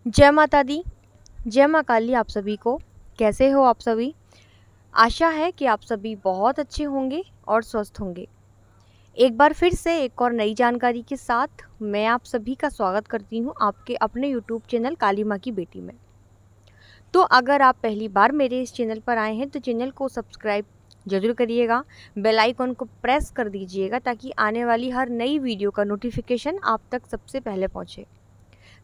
जय माता दी, जय माँ काली आप सभी को। कैसे हो आप सभी? आशा है कि आप सभी बहुत अच्छे होंगे और स्वस्थ होंगे। एक बार फिर से एक और नई जानकारी के साथ मैं आप सभी का स्वागत करती हूँ आपके अपने YouTube चैनल काली माँ की बेटी में। तो अगर आप पहली बार मेरे इस चैनल पर आए हैं तो चैनल को सब्सक्राइब ज़रूर करिएगा, बेल आइकन को प्रेस कर दीजिएगा ताकि आने वाली हर नई वीडियो का नोटिफिकेशन आप तक सबसे पहले पहुँचे।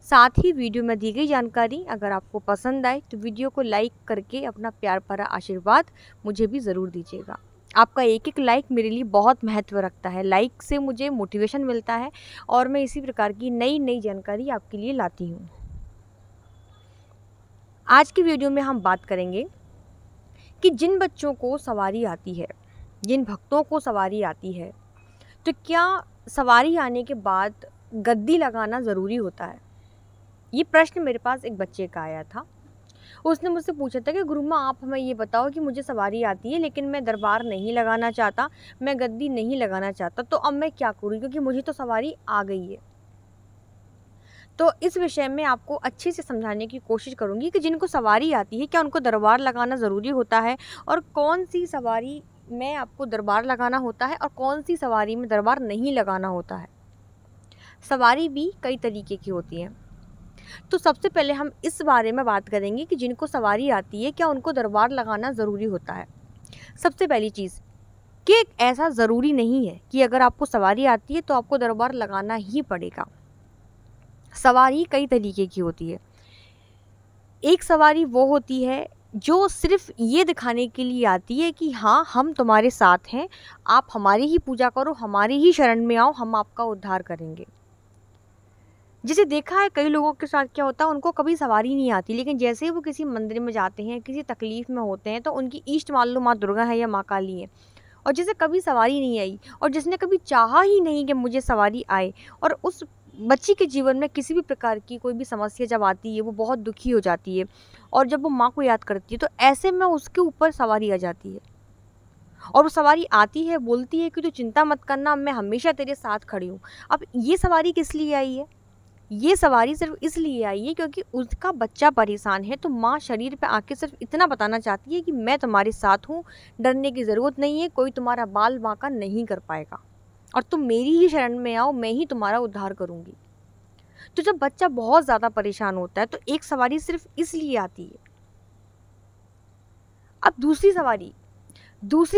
साथ ही वीडियो में दी गई जानकारी अगर आपको पसंद आए तो वीडियो को लाइक करके अपना प्यार भरा आशीर्वाद मुझे भी ज़रूर दीजिएगा। आपका एक एक लाइक मेरे लिए बहुत महत्व रखता है। लाइक से मुझे मोटिवेशन मिलता है और मैं इसी प्रकार की नई नई जानकारी आपके लिए लाती हूँ। आज की वीडियो में हम बात करेंगे कि जिन बच्चों को सवारी आती है, जिन भक्तों को सवारी आती है, तो क्या सवारी आने के बाद गद्दी लगाना ज़रूरी होता है? ये प्रश्न मेरे पास एक बच्चे का आया था। उसने मुझसे पूछा था कि गुरुमा आप हमें ये बताओ कि मुझे सवारी आती है लेकिन मैं दरबार नहीं लगाना चाहता, मैं गद्दी नहीं लगाना चाहता, तो अब मैं क्या करूँ क्योंकि मुझे तो सवारी आ गई है। तो इस विषय में आपको अच्छे से समझाने की कोशिश करूँगी कि जिनको सवारी आती है क्या उनको दरबार लगाना ज़रूरी होता है और कौन सी सवारी में आपको दरबार लगाना होता है और कौन सी सवारी में दरबार नहीं लगाना होता है। सवारी भी कई तरीके की होती है। तो सबसे पहले हम इस बारे में बात करेंगे कि जिनको सवारी आती है क्या उनको दरबार लगाना ज़रूरी होता है। सबसे पहली चीज़ कि ऐसा ज़रूरी नहीं है कि अगर आपको सवारी आती है तो आपको दरबार लगाना ही पड़ेगा। सवारी कई तरीके की होती है। एक सवारी वो होती है जो सिर्फ ये दिखाने के लिए आती है कि हाँ हम तुम्हारे साथ हैं, आप हमारी ही पूजा करो, हमारी ही शरण में आओ, हम आपका उद्धार करेंगे। जिसे देखा है कई लोगों के साथ क्या होता है, उनको कभी सवारी नहीं आती लेकिन जैसे ही वो किसी मंदिर में जाते हैं, किसी तकलीफ में होते हैं तो उनकी इष्ट मान लो माँ दुर्गा है या माँ काली है, और जिसे कभी सवारी नहीं आई और जिसने कभी चाहा ही नहीं कि मुझे सवारी आए, और उस बच्ची के जीवन में किसी भी प्रकार की कोई भी समस्या जब आती है वो बहुत दुखी हो जाती है और जब वो माँ को याद करती है तो ऐसे में उसके ऊपर सवारी आ जाती है और वो सवारी आती है, बोलती है कि तू चिंता मत करना, मैं हमेशा तेरे साथ खड़ी हूँ। अब ये सवारी किस लिए आई है? ये सवारी सिर्फ इसलिए आई है क्योंकि उसका बच्चा परेशान है, तो माँ शरीर पे आके सिर्फ इतना बताना चाहती है कि मैं तुम्हारे साथ हूँ, डरने की ज़रूरत नहीं है, कोई तुम्हारा बाल बांका नहीं कर पाएगा और तुम मेरी ही शरण में आओ, मैं ही तुम्हारा उद्धार करूँगी। तो जब बच्चा बहुत ज़्यादा परेशान होता है तो एक सवारी सिर्फ इसलिए आती है। अब दूसरी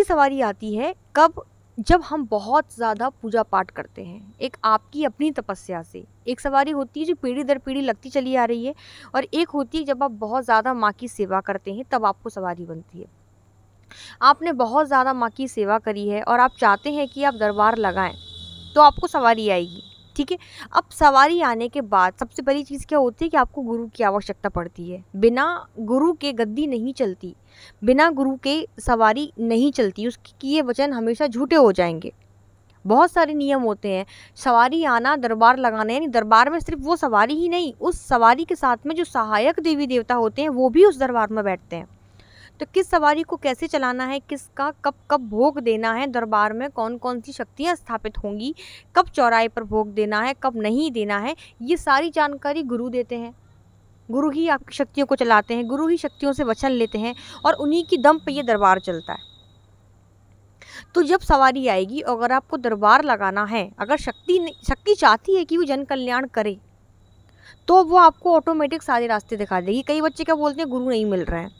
सवारी आती है कब? जब हम बहुत ज़्यादा पूजा पाठ करते हैं, एक आपकी अपनी तपस्या से। एक सवारी होती है जो पीढ़ी दर पीढ़ी लगती चली आ रही है और एक होती है जब आप बहुत ज़्यादा माँ की सेवा करते हैं तब आपको सवारी बनती है। आपने बहुत ज़्यादा माँ की सेवा करी है और आप चाहते हैं कि आप दरबार लगाएं तो आपको सवारी आएगी, ठीक है। अब सवारी आने के बाद सबसे पहली चीज़ क्या होती है कि आपको गुरु की आवश्यकता पड़ती है। बिना गुरु के गद्दी नहीं चलती, बिना गुरु के सवारी नहीं चलती, उसके किए वचन हमेशा झूठे हो जाएंगे। बहुत सारे नियम होते हैं सवारी आना, दरबार लगाना, यानी दरबार में सिर्फ वो सवारी ही नहीं, उस सवारी के साथ में जो सहायक देवी देवता होते हैं वो भी उस दरबार में बैठते हैं। तो किस सवारी को कैसे चलाना है, किसका कब कब भोग देना है, दरबार में कौन कौन सी शक्तियाँ स्थापित होंगी, कब चौराहे पर भोग देना है, कब नहीं देना है, ये सारी जानकारी गुरु देते हैं। गुरु ही आपकी शक्तियों को चलाते हैं, गुरु ही शक्तियों से वचन लेते हैं और उन्हीं की दम पे ये दरबार चलता है। तो जब सवारी आएगी, अगर आपको दरबार लगाना है, अगर शक्ति चाहती है कि वो जन कल्याण करे तो वो आपको ऑटोमेटिक सारे रास्ते दिखा देगी। कई बच्चे क्या बोलते हैं, गुरु नहीं मिल रहे हैं,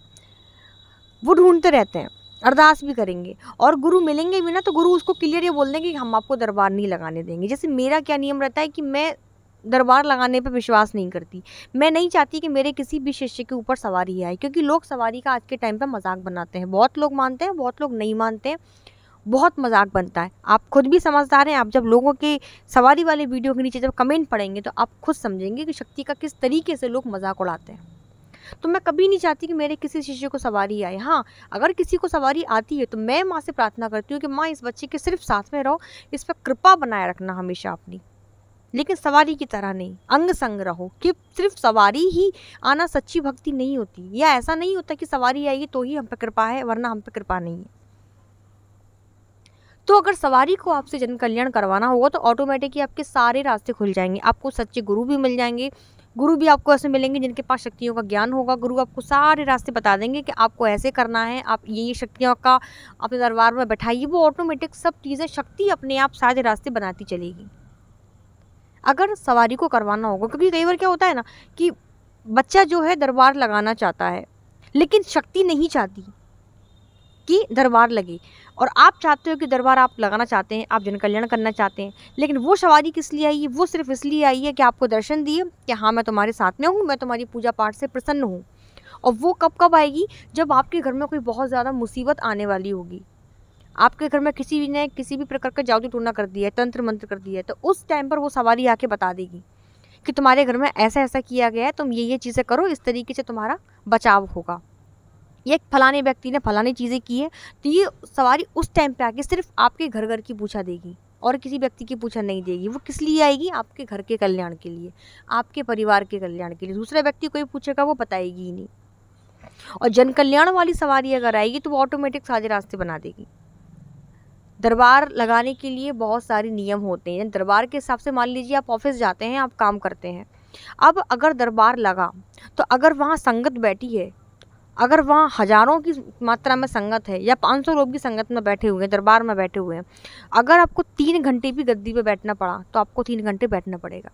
वो ढूंढते रहते हैं, अरदास भी करेंगे और गुरु मिलेंगे भी ना तो गुरु उसको क्लियर ये बोल देंगे कि हम आपको दरबार नहीं लगाने देंगे। जैसे मेरा क्या नियम रहता है कि मैं दरबार लगाने पर विश्वास नहीं करती, मैं नहीं चाहती कि मेरे किसी भी शिष्य के ऊपर सवारी आए, क्योंकि लोग सवारी का आज के टाइम पर मजाक बनाते हैं। बहुत लोग मानते हैं, बहुत लोग नहीं मानते हैं, बहुत मजाक बनता है। आप खुद भी समझदार हैं, आप जब लोगों के सवारी वाले वीडियो के नीचे जब कमेंट पढ़ेंगे तो आप खुद समझेंगे कि शक्ति का किस तरीके से लोग मजाक उड़ाते हैं। तो मैं कभी नहीं चाहती कि मेरे किसी शिष्य को सवारी आए। हाँ, अगर किसी को सवारी आती है तो मैं माँ से प्रार्थना करती हूँ कि माँ इस बच्चे के सिर्फ साथ में रहो, इस पर कृपा बनाए रखना हमेशा अपनी, लेकिन सवारी की तरह नहीं, अंग संग रहो। कि सिर्फ सवारी ही आना सच्ची भक्ति नहीं होती, या ऐसा नहीं होता कि सवारी आएगी तो ही हम पे कृपा है वरना हम पे कृपा नहीं है। तो अगर सवारी को आपसे जन कल्याण करवाना होगा तो ऑटोमेटिकली आपके सारे रास्ते खुल जाएंगे, आपको सच्चे गुरु भी मिल जाएंगे, गुरु भी आपको ऐसे मिलेंगे जिनके पास शक्तियों का ज्ञान होगा। गुरु आपको सारे रास्ते बता देंगे कि आपको ऐसे करना है, आप ये शक्तियों का अपने दरबार में बैठाइए। वो ऑटोमेटिक सब चीज़ें, शक्ति अपने आप सारे रास्ते बनाती चलेगी। अगर सवारी को करवाना होगा, क्योंकि कई बार क्या होता है ना कि बच्चा जो है दरबार लगाना चाहता है, लेकिन शक्ति नहीं चाहती कि दरबार लगे, और आप चाहते हो कि दरबार आप लगाना चाहते हैं, आप जन कल्याण करना चाहते हैं, लेकिन वो सवारी किस लिए आई है? वो सिर्फ इसलिए आई है कि आपको दर्शन दिए कि हाँ मैं तुम्हारे साथ में हूँ, मैं तुम्हारी पूजा पाठ से प्रसन्न हूँ। और वो कब कब आएगी? जब आपके घर में कोई बहुत ज़्यादा मुसीबत आने वाली होगी, आपके घर में किसी ने किसी भी प्रकार का जादू टोना कर दिया है, तंत्र मंत्र कर दिया है, तो उस टाइम पर वो सवारी आके बता देगी कि तुम्हारे घर में ऐसा ऐसा किया गया है, तुम ये चीज़ें करो, इस तरीके से तुम्हारा बचाव होगा। ये फलाने व्यक्ति ने फलानी चीज़ें की है, तो ये सवारी उस टाइम पे आके सिर्फ आपके घर घर की पूछा देगी और किसी व्यक्ति की पूछा नहीं देगी। वो किस लिए आएगी? आपके घर के कल्याण के लिए, आपके परिवार के कल्याण के लिए। दूसरा व्यक्ति कोई पूछेगा वो बताएगी ही नहीं। और जन कल्याण वाली सवारी अगर आएगी तो वो ऑटोमेटिक सारे रास्ते बना देगी। दरबार लगाने के लिए बहुत सारे नियम होते हैं। दरबार के हिसाब से मान लीजिए आप ऑफिस जाते हैं, आप काम करते हैं। अब अगर दरबार लगा तो अगर वहाँ संगत बैठी है, अगर वहाँ हज़ारों की मात्रा में संगत है या 500 लोग की संगत में बैठे हुए हैं, दरबार में बैठे हुए हैं, अगर आपको 3 घंटे भी गद्दी पे बैठना पड़ा तो आपको 3 घंटे बैठना पड़ेगा।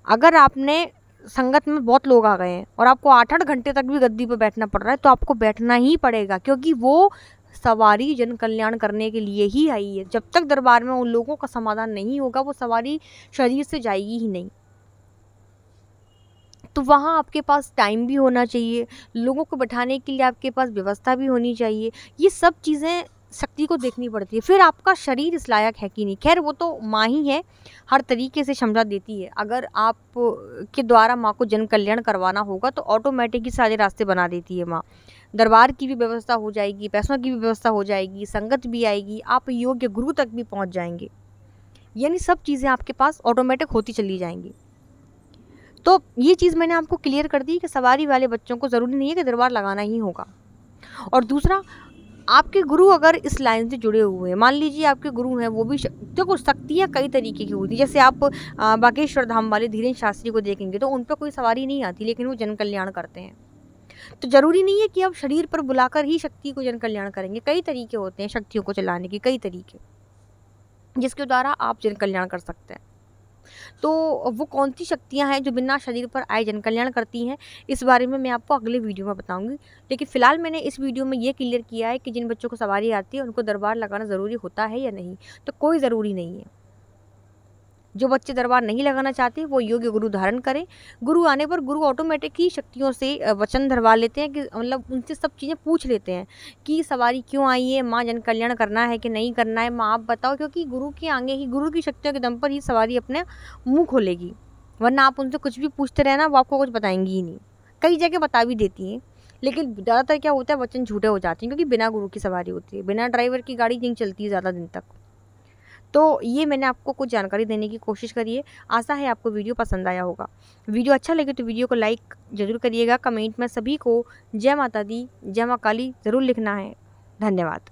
अगर आपने संगत में बहुत लोग आ गए हैं और आपको 8-8 घंटे तक भी गद्दी पे बैठना पड़ रहा है तो आपको बैठना ही पड़ेगा, क्योंकि वो सवारी जन कल्याण करने के लिए ही आई है। जब तक दरबार में उन लोगों का समाधान नहीं होगा वो सवारी शरीर से जाएगी ही नहीं। तो वहाँ आपके पास टाइम भी होना चाहिए, लोगों को बैठाने के लिए आपके पास व्यवस्था भी होनी चाहिए। ये सब चीज़ें शक्ति को देखनी पड़ती है। फिर आपका शरीर इस लायक है कि नहीं, खैर वो तो माँ ही है, हर तरीके से क्षमता देती है। अगर आप के द्वारा माँ को जन कल्याण करवाना होगा तो ऑटोमेटिक ही सारे रास्ते बना देती है माँ। दरबार की भी व्यवस्था हो जाएगी, पैसों की भी व्यवस्था हो जाएगी, संगत भी आएगी, आप योग्य गुरु तक भी पहुँच जाएंगे। यानी सब चीज़ें आपके पास ऑटोमेटिक होती चली जाएंगी। तो ये चीज़ मैंने आपको क्लियर कर दी कि सवारी वाले बच्चों को ज़रूरी नहीं है कि दरबार लगाना ही होगा। और दूसरा, आपके गुरु अगर इस लाइन से जुड़े हुए हैं, मान लीजिए आपके गुरु हैं, वो भी देखो शक्तियाँ कई तरीके की होती है। जैसे आप बागेश्वर धाम वाले धीरेन्द्र शास्त्री को देखेंगे तो उन पर कोई सवारी नहीं आती, लेकिन वो जन कल्याण करते हैं। तो ज़रूरी नहीं है कि आप शरीर पर बुलाकर ही शक्ति को जन कल्याण करेंगे। कई तरीके होते हैं शक्तियों को चलाने के, कई तरीके जिसके द्वारा आप जन कल्याण कर सकते हैं। तो वो कौन सी शक्तियाँ हैं जो बिना शरीर पर आए जन कल्याण करती हैं, इस बारे में मैं आपको अगले वीडियो में बताऊंगी। लेकिन फ़िलहाल मैंने इस वीडियो में ये क्लियर किया है कि जिन बच्चों को सवारी आती है उनको दरबार लगाना ज़रूरी होता है या नहीं। तो कोई ज़रूरी नहीं है। जो बच्चे दरबार नहीं लगाना चाहते वो योग्य गुरु धारण करें। गुरु आने पर गुरु ऑटोमेटिक ही शक्तियों से वचन धरवा लेते हैं कि मतलब उनसे सब चीज़ें पूछ लेते हैं कि सवारी क्यों आई है माँ, जन कल्याण करना है कि नहीं करना है माँ, आप बताओ। क्योंकि गुरु के आगे ही, गुरु की शक्तियों के दम पर ही सवारी अपने मुँह खोलेगी, वरना आप उनसे कुछ भी पूछते रहना वो आपको कुछ बताएंगी ही नहीं। कई जगह बता भी देती हैं, लेकिन ज़्यादातर क्या होता है वचन झूठे हो जाते हैं, क्योंकि बिना गुरु की सवारी होती है, बिना ड्राइवर की गाड़ी नहीं चलती ज़्यादा दिन तक। तो ये मैंने आपको कुछ जानकारी देने की कोशिश करी है। आशा है आपको वीडियो पसंद आया होगा। वीडियो अच्छा लगे तो वीडियो को लाइक ज़रूर करिएगा। कमेंट में सभी को जय माता दी, जय माँ काली ज़रूर लिखना है। धन्यवाद।